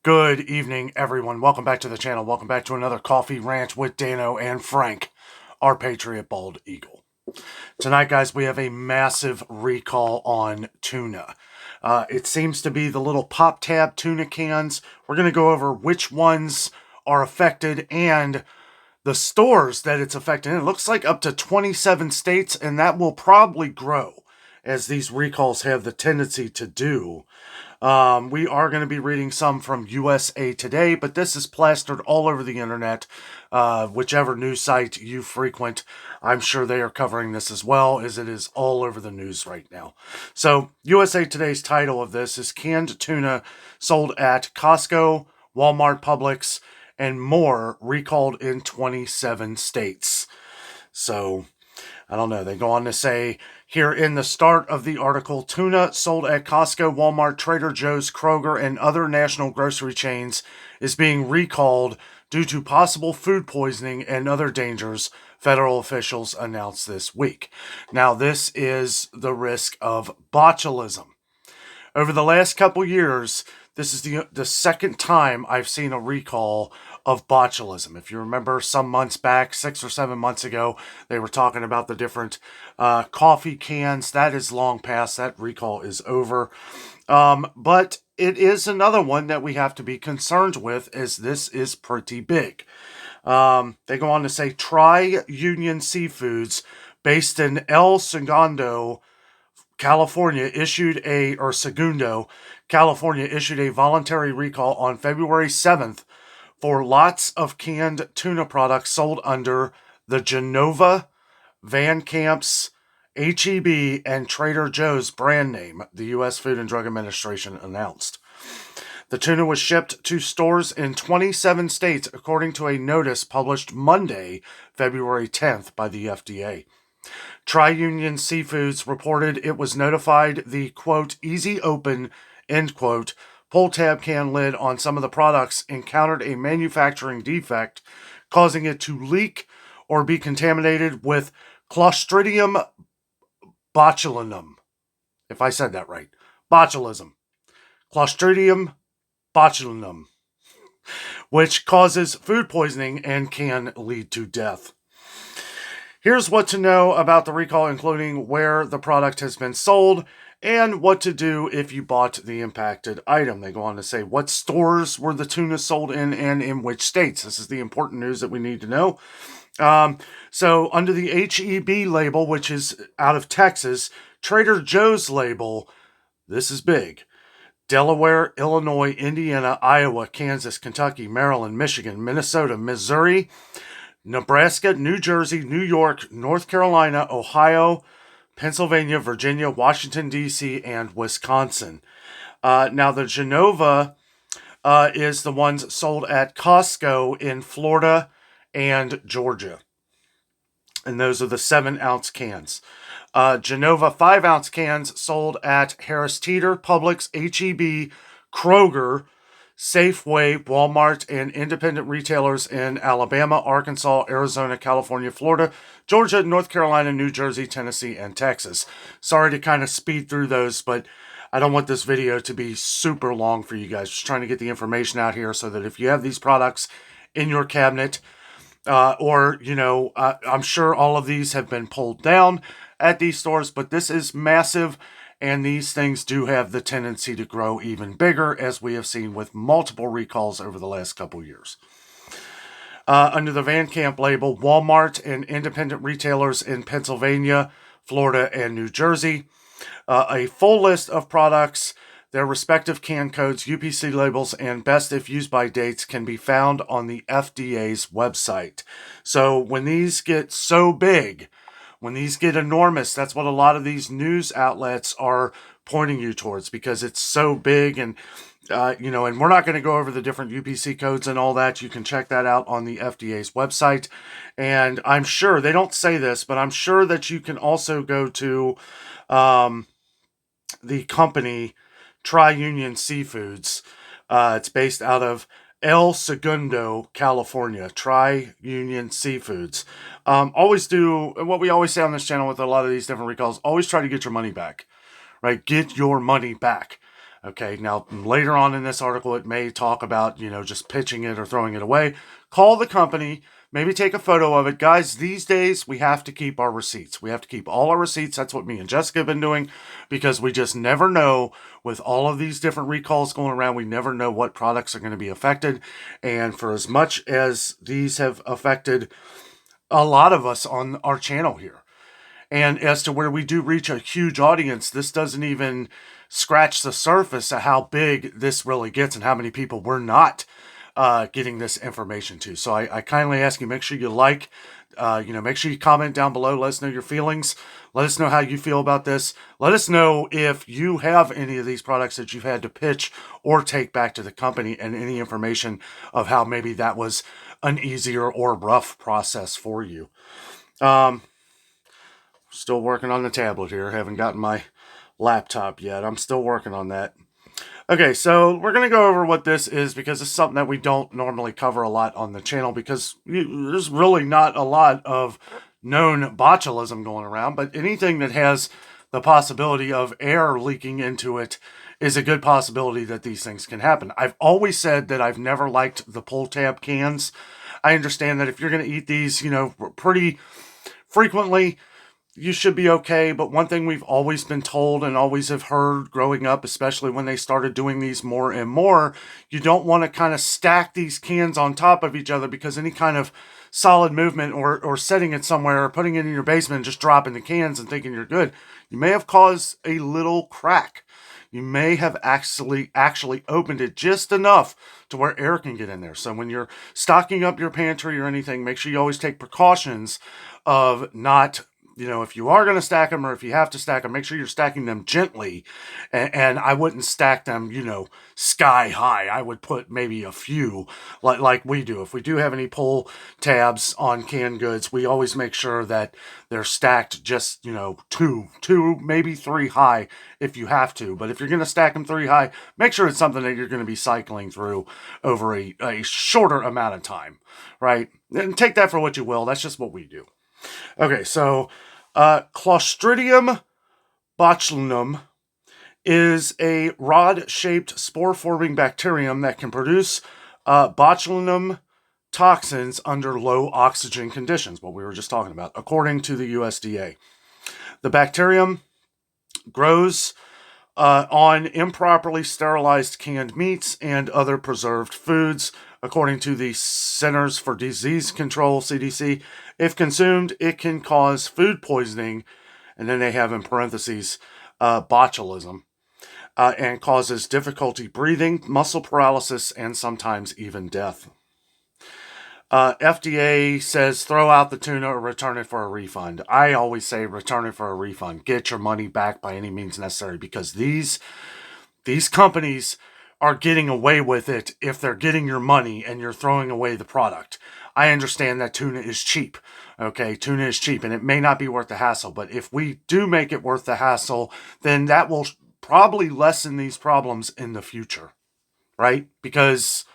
Good evening, everyone. Welcome back to the channel. Welcome back to another Coffee Rant with Dano and Frank, our Patriot Bald Eagle. Tonight, guys, we have a massive recall on tuna. It seems to be the little pop tab tuna cans. We're going to go over which ones are affected and the stores that it's affecting. It looks like up to 27 states, and that will probably grow as these recalls have the tendency to do. We are going to be reading some from USA Today, but this is plastered all over the internet. Whichever news site you frequent, I'm sure they are covering this as well, as it is all over the news right now. So, USA Today's title of this is Canned Tuna Sold at Costco, Walmart, Publix, and more recalled in 27 states. So, I don't know. They go on to say here in the start of the article, tuna sold at Costco, Walmart, Trader Joe's, Kroger, and other national grocery chains is being recalled due to possible food poisoning and other dangers, federal officials announced this week. Now, this is the risk of botulism. Over the last couple years, this is the second time I've seen a recall of botulism. If you remember some months back, 6 or 7 months ago, they were talking about the different coffee cans. That is long past. That recall is over. But it is another one that we have to be concerned with, as this is pretty big. They go on to say Tri-Union Seafoods, based in El Segundo, California, California issued a voluntary recall on February 7th for lots of canned tuna products sold under the Genova, Van Camp's, HEB, and Trader Joe's brand name, the U.S. Food and Drug Administration announced. The tuna was shipped to stores in 27 states, according to a notice published Monday, February 10th, by the FDA. Tri-Union Seafoods reported it was notified the, quote, easy open, end quote, pull tab can lid on some of the products encountered a manufacturing defect, causing it to leak or be contaminated with Clostridium botulinum. If I said that right. Botulism. Clostridium botulinum, which causes food poisoning and can lead to death. Here's what to know about the recall, including where the product has been sold and what to do if you bought the impacted item. They go on to say what stores were the tuna sold in and in which states. This is the important news that we need to know. So under the HEB label, which is out of Texas, Trader Joe's label, this is big. Delaware, Illinois, Indiana, Iowa, Kansas, Kentucky, Maryland, Michigan, Minnesota, Missouri, Nebraska, New Jersey, New York, North Carolina, Ohio, Pennsylvania, Virginia, Washington, D.C., and Wisconsin. Now, the Genova is the ones sold at Costco in Florida and Georgia. And those are the 7-ounce cans. Genova 5-ounce cans sold at Harris Teeter, Publix, HEB, Kroger, Safeway, Walmart, and independent retailers in Alabama, Arkansas, Arizona, California, Florida, Georgia, North Carolina, New Jersey, Tennessee, and Texas. Sorry to kind of speed through those, but I don't want this video to be super long for you guys. Just trying to get the information out here so that if you have these products in your cabinet, I'm sure all of these have been pulled down at these stores, but this is massive. And these things do have the tendency to grow even bigger, as we have seen with multiple recalls over the last couple years. Under the Van Camp label, Walmart and independent retailers in Pennsylvania, Florida, and New Jersey. A full list of products, their respective can codes, UPC labels, and best if used by dates can be found on the FDA's website. So when these get so big, when these get enormous, that's what a lot of these news outlets are pointing you towards, because it's so big. And, and we're not going to go over the different UPC codes and all that. You can check that out on the FDA's website. And I'm sure, they don't say this, but I'm sure that you can also go to the company Tri-Union Seafoods. It's based out of El Segundo, California. Tri-Union Seafoods. Always do what we always say on this channel with a lot of these different recalls. Always try to get your money back, right? Get your money back. Okay, now later on in this article, it may talk about, just pitching it or throwing it away. Call the company, maybe take a photo of it. Guys, these days we have to keep our receipts. We have to keep all our receipts. That's what me and Jessica have been doing because we just never know with all of these different recalls going around. We never know what products are going to be affected. And for as much as these have affected a lot of us on our channel here, and as to where we do reach a huge audience, this doesn't even scratch the surface of how big this really gets and how many people we're not getting this information to. So I kindly ask you, make sure you like, make sure you comment down below. Let us know your feelings. Let us know how you feel about this. Let us know if you have any of these products that you've had to pitch or take back to the company, and any information of how maybe that was an easier or rough process for you. Still working on the tablet here. Haven't gotten my laptop yet. I'm still working on that. Okay, so we're going to go over what this is because it's something that we don't normally cover a lot on the channel because there's really not a lot of known botulism going around, but anything that has the possibility of air leaking into it is a good possibility that these things can happen. I've always said that I've never liked the pull tab cans. I understand that if you're going to eat these, pretty frequently, you should be okay. But one thing we've always been told and always have heard growing up, especially when they started doing these more and more, you don't want to kind of stack these cans on top of each other because any kind of solid movement or setting it somewhere or putting it in your basement and just dropping the cans and thinking you're good, you may have caused a little crack. You may have actually opened it just enough to where air can get in there. So when you're stocking up your pantry or anything, make sure you always take precautions of not, if you are going to stack them or if you have to stack them, make sure you're stacking them gently. And I wouldn't stack them, sky high. I would put maybe a few like we do. If we do have any pull tabs on canned goods, we always make sure that they're stacked just, two, maybe three high if you have to. But if you're going to stack them three high, make sure it's something that you're going to be cycling through over a shorter amount of time, right? And take that for what you will. That's just what we do. Okay, so Clostridium botulinum is a rod-shaped spore-forming bacterium that can produce botulinum toxins under low oxygen conditions, what we were just talking about, according to the USDA. The bacterium grows on improperly sterilized canned meats and other preserved foods, according to the Centers for Disease Control, CDC. If consumed, it can cause food poisoning, and then they have in parentheses botulism, and causes difficulty breathing, muscle paralysis, and sometimes even death. FDA says throw out the tuna or return it for a refund. I always say return it for a refund. Get your money back by any means necessary, because these companies are getting away with it if they're getting your money and you're throwing away the product. I understand that tuna is cheap. Okay, tuna is cheap and it may not be worth the hassle, but if we do make it worth the hassle, then that will probably lessen these problems in the future, right? Because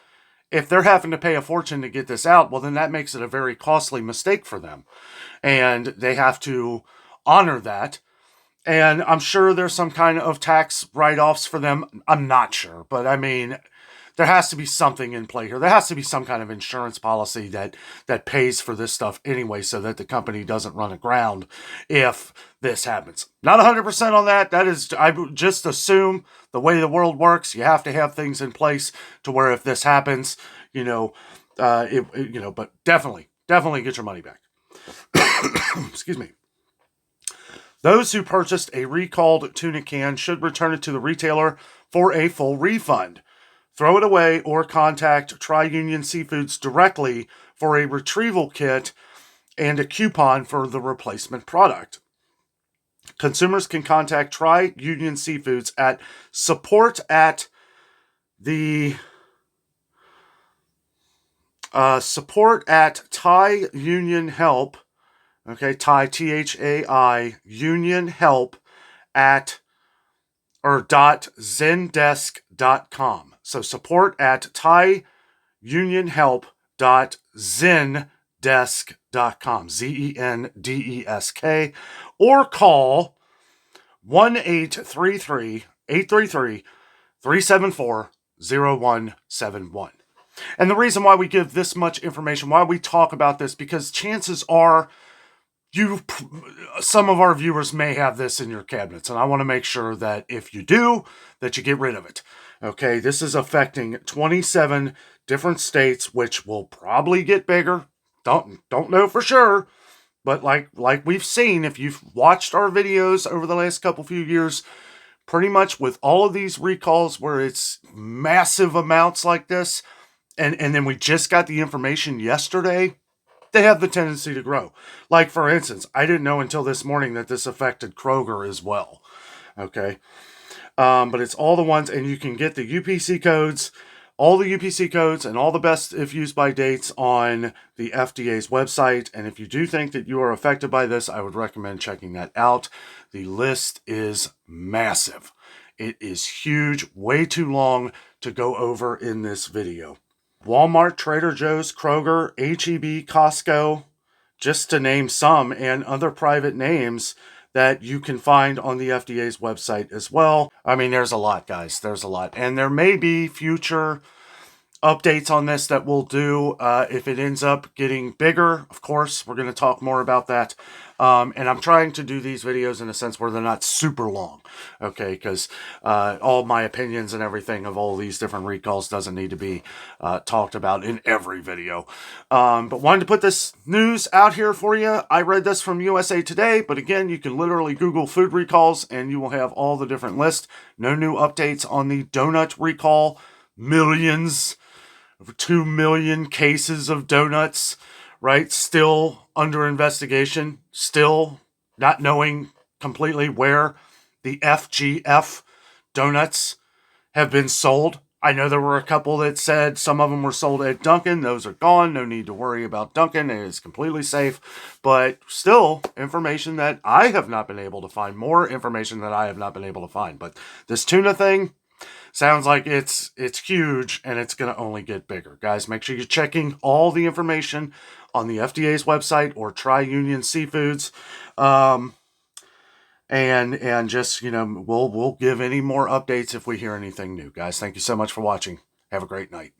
if they're having to pay a fortune to get this out, well, then that makes it a very costly mistake for them. And they have to honor that. And I'm sure there's some kind of tax write-offs for them. I'm not sure. But I mean, there has to be something in play here. There has to be some kind of insurance policy that pays for this stuff anyway, so that the company doesn't run aground if this happens. Not 100% on that. That is, I just assume the way the world works, you have to have things in place to where if this happens, but definitely get your money back. Excuse me. Those who purchased a recalled tuna can should return it to the retailer for a full refund. Throw it away or contact Tri-Union Seafoods directly for a retrieval kit and a coupon for the replacement product. Consumers can contact Tri-Union Seafoods at support at Thai Union Help. Okay, Thai, THAI, Union Help at .zendesk.com. So support at thaiunionhelp.zendesk.com, ZENDESK, or call 1-833-833 374-0171. And the reason why we give this much information, why we talk about this, because chances are some of our viewers may have this in your cabinets, and I want to make sure that if you do, that you get rid of it. Okay, this is affecting 27 different states, which will probably get bigger. Don't know for sure, but like we've seen, if you've watched our videos over the last few years, pretty much with all of these recalls where it's massive amounts like this, and then we just got the information yesterday, they have the tendency to grow. Like, for instance, I didn't know until this morning that this affected Kroger as well. Okay. But it's all the ones, and you can get the UPC codes, all the UPC codes, and all the best if used by dates on the FDA's website. And if you do think that you are affected by this, I would recommend checking that out. The list is massive. It is huge, way too long to go over in this video. Walmart, Trader Joe's, Kroger, H-E-B, Costco, just to name some, and other private names that you can find on the FDA's website as well. I mean, there's a lot, guys. There's a lot. And there may be future updates on this that we'll do if it ends up getting bigger. Of course, we're going to talk more about that. And I'm trying to do these videos in a sense where they're not super long, okay? Because all my opinions and everything of all these different recalls doesn't need to be talked about in every video. But wanted to put this news out here for you. I read this from USA Today, but again, you can literally Google food recalls and you will have all the different lists. No new updates on the donut recall. Millions, over 2 million cases of donuts, right? Still under investigation, still not knowing completely where the FGF donuts have been sold. I know there were a couple that said some of them were sold at Dunkin'. Those are gone. No need to worry about Dunkin'. It is completely safe. But still, information that I have not been able to find. More information that I have not been able to find. But this tuna thing sounds like it's huge, and it's going to only get bigger. Guys, make sure you're checking all the information on the FDA's website or Tri-Union Seafoods. And just, we'll give any more updates if we hear anything new. Guys, thank you so much for watching. Have a great night.